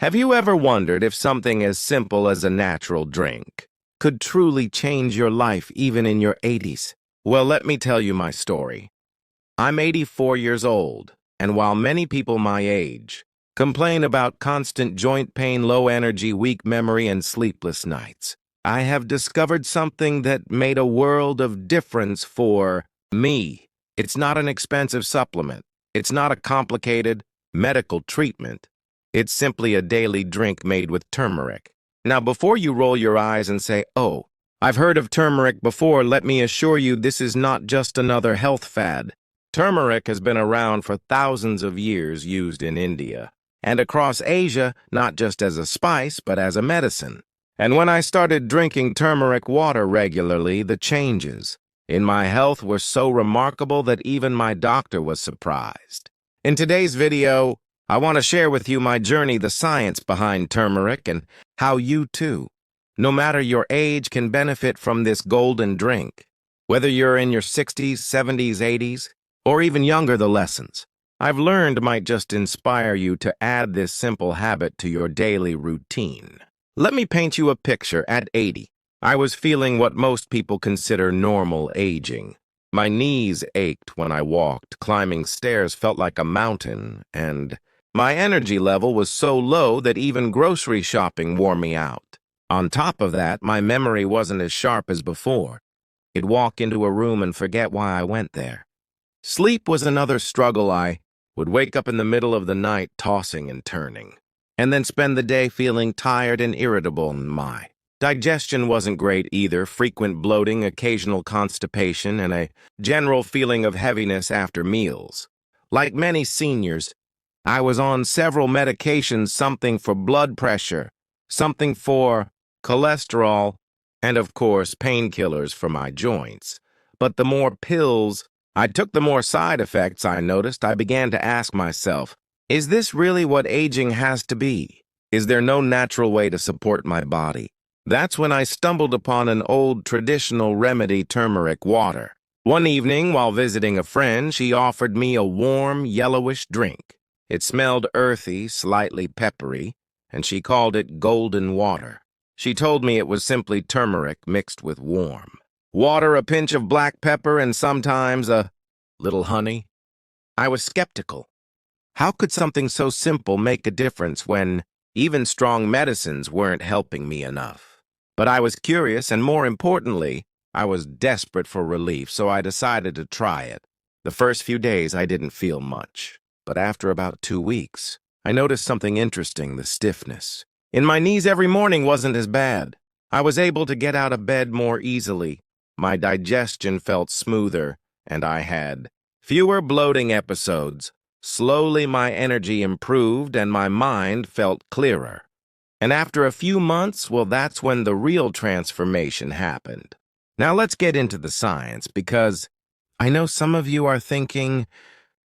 Have you ever wondered if something as simple as a natural drink could truly change your life even in your 80s? Well, let me tell you my story. I'm 84 years old, and while many people my age complain about constant joint pain, low energy, weak memory, and sleepless nights, I have discovered something that made a world of difference for me. It's not an expensive supplement. It's not a complicated medical treatment. It's simply a daily drink made with turmeric. Now, before you roll your eyes and say, "Oh, I've heard of turmeric before," let me assure you this is not just another health fad. Turmeric has been around for thousands of years, used in India and across Asia, not just as a spice, but as a medicine. And when I started drinking turmeric water regularly, the changes in my health were so remarkable that even my doctor was surprised. In today's video, I want to share with you my journey, the science behind turmeric, and how you too, no matter your age, can benefit from this golden drink. Whether you're in your 60s, 70s, 80s, or even younger, the lessons I've learned might just inspire you to add this simple habit to your daily routine. Let me paint you a picture. At 80, I was feeling what most people consider normal aging. My knees ached when I walked, climbing stairs felt like a mountain, and my energy level was so low that even grocery shopping wore me out. On top of that, my memory wasn't as sharp as before. I'd walk into a room and forget why I went there. Sleep was another struggle. I would wake up in the middle of the night tossing and turning, and then spend the day feeling tired and irritable. My digestion wasn't great either, frequent bloating, occasional constipation, and a general feeling of heaviness after meals. Like many seniors, I was on several medications, something for blood pressure, something for cholesterol, and of course painkillers for my joints. But the more pills I took, the more side effects I noticed. I began to ask myself, is this really what aging has to be? Is there no natural way to support my body? That's when I stumbled upon an old traditional remedy, turmeric water. One evening, while visiting a friend, she offered me a warm, yellowish drink. It smelled earthy, slightly peppery, and she called it golden water. She told me it was simply turmeric mixed with warm water, a pinch of black pepper, and sometimes a little honey. I was skeptical. How could something so simple make a difference when even strong medicines weren't helping me enough? But I was curious, and more importantly, I was desperate for relief, so I decided to try it. The first few days I didn't feel much, but after about 2 weeks, I noticed something interesting: the stiffness in my knees every morning wasn't as bad. I was able to get out of bed more easily. My digestion felt smoother, and I had fewer bloating episodes. Slowly, my energy improved, and my mind felt clearer. And after a few months, well, that's when the real transformation happened. Now let's get into the science, because I know some of you are thinking,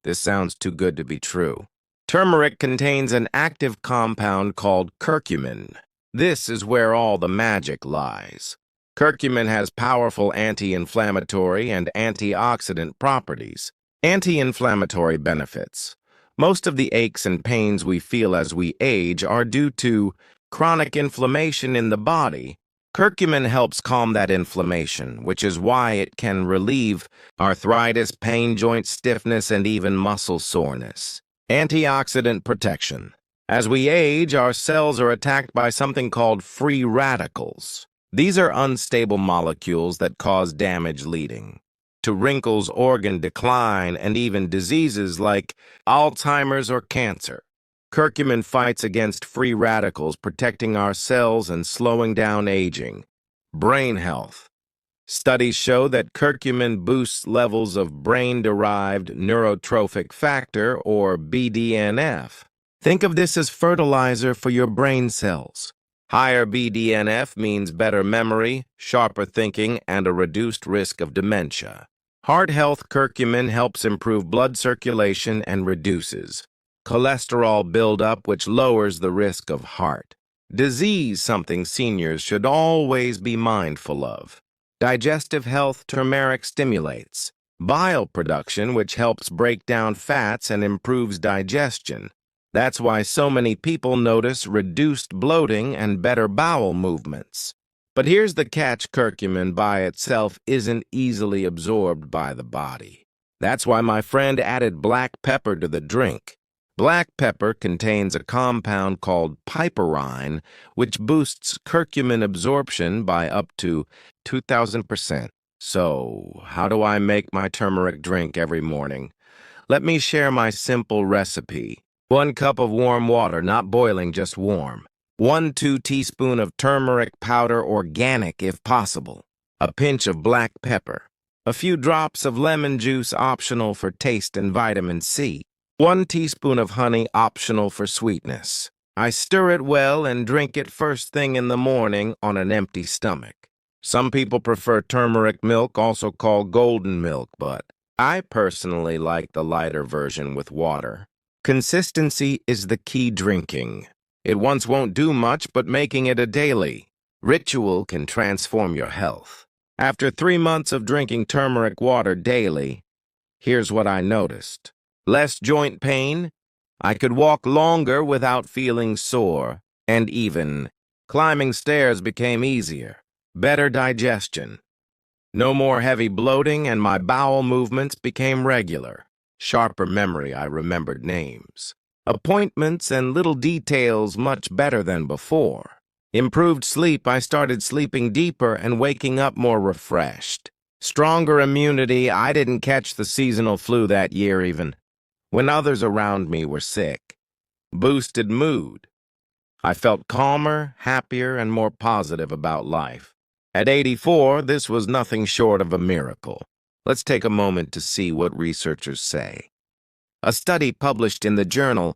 this sounds too good to be true. Turmeric contains an active compound called curcumin. This is where all the magic lies. Curcumin has powerful anti-inflammatory and antioxidant properties. Anti-inflammatory benefits. Most of the aches and pains we feel as we age are due to chronic inflammation in the body. Curcumin helps calm that inflammation, which is why it can relieve arthritis, pain, joint stiffness, and even muscle soreness. Antioxidant protection. As we age, our cells are attacked by something called free radicals. These are unstable molecules that cause damage, leading to wrinkles, organ decline, and even diseases like Alzheimer's or cancer. Curcumin fights against free radicals, protecting our cells and slowing down aging. Brain health. Studies show that curcumin boosts levels of brain-derived neurotrophic factor, or BDNF. Think of this as fertilizer for your brain cells. Higher BDNF means better memory, sharper thinking, and a reduced risk of dementia. Heart health. Curcumin helps improve blood circulation and reduces cholesterol buildup, which lowers the risk of heart disease, something seniors should always be mindful of. Digestive health. Turmeric stimulates bile production, which helps break down fats and improves digestion. That's why so many people notice reduced bloating and better bowel movements. But here's the catch: curcumin by itself isn't easily absorbed by the body. That's why my friend added black pepper to the drink. Black pepper contains a compound called piperine, which boosts curcumin absorption by up to 2,000%. So, how do I make my turmeric drink every morning? Let me share my simple recipe. 1 cup of warm water, not boiling, just warm. 1-2 teaspoon of turmeric powder, organic if possible. A pinch of black pepper. A few drops of lemon juice, optional for taste and vitamin C. 1 teaspoon of honey, optional for sweetness. I stir it well and drink it first thing in the morning on an empty stomach. Some people prefer turmeric milk, also called golden milk, but I personally like the lighter version with water. Consistency is the key drinking. It once won't do much, but making it a daily ritual can transform your health. After 3 months of drinking turmeric water daily, here's what I noticed. Less joint pain. I could walk longer without feeling sore, and even climbing stairs became easier. Better digestion. No more heavy bloating, and my bowel movements became regular. Sharper memory, I remembered names, appointments, and little details much better than before. Improved sleep, I started sleeping deeper and waking up more refreshed. Stronger immunity, I didn't catch the seasonal flu that year even when others around me were sick. Boosted mood. I felt calmer, happier, and more positive about life. At 84, this was nothing short of a miracle. Let's take a moment to see what researchers say. A study published in the journal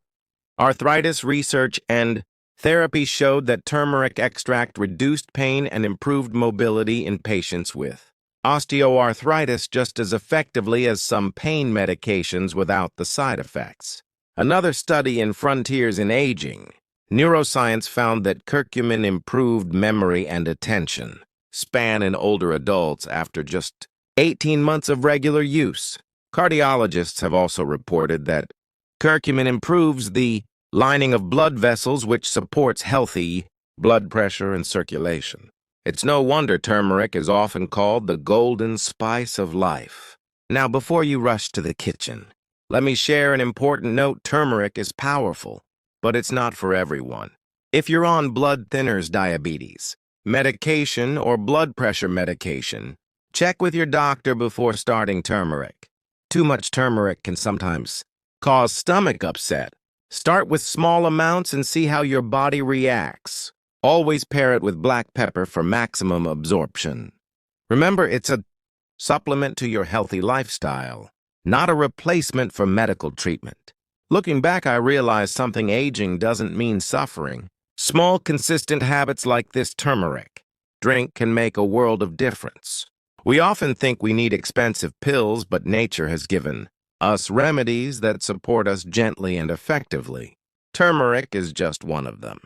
Arthritis Research and Therapy showed that turmeric extract reduced pain and improved mobility in patients with osteoarthritis just as effectively as some pain medications without the side effects. Another study in Frontiers in Aging, Neuroscience found that curcumin improved memory and attention span in older adults after just 18 months of regular use. Cardiologists have also reported that curcumin improves the lining of blood vessels, which supports healthy blood pressure and circulation. It's no wonder turmeric is often called the golden spice of life. Now, before you rush to the kitchen, let me share an important note. Turmeric is powerful, but it's not for everyone. If you're on blood thinners, diabetes medication, or blood pressure medication, check with your doctor before starting turmeric. Too much turmeric can sometimes cause stomach upset. Start with small amounts and see how your body reacts. Always pair it with black pepper for maximum absorption. Remember, it's a supplement to your healthy lifestyle, not a replacement for medical treatment. Looking back, I realized something: aging doesn't mean suffering. Small, consistent habits like this turmeric drink can make a world of difference. We often think we need expensive pills, but nature has given us remedies that support us gently and effectively. Turmeric is just one of them.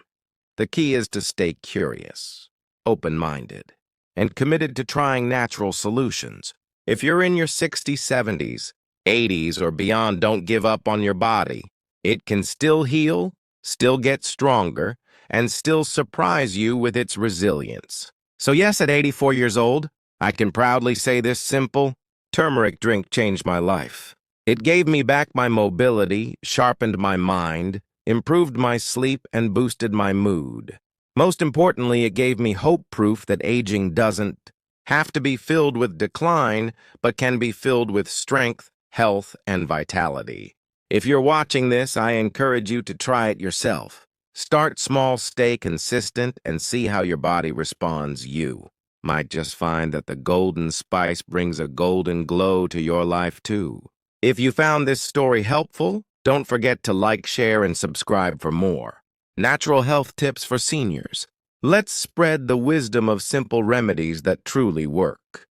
The key is to stay curious, open-minded, and committed to trying natural solutions. If you're in your 60s, 70s, 80s, or beyond, don't give up on your body. It can still heal, still get stronger, and still surprise you with its resilience. So yes, at 84 years old, I can proudly say this simple turmeric drink changed my life. It gave me back my mobility, sharpened my mind, improved my sleep, and boosted my mood. Most importantly, it gave me hope, proof that aging doesn't have to be filled with decline, but can be filled with strength, health, and vitality. If you're watching this, I encourage you to try it yourself. Start small, stay consistent, and see how your body responds. You might just find that the golden spice brings a golden glow to your life too. If you found this story helpful, don't forget to like, share, and subscribe for more natural health tips for seniors. Let's spread the wisdom of simple remedies that truly work.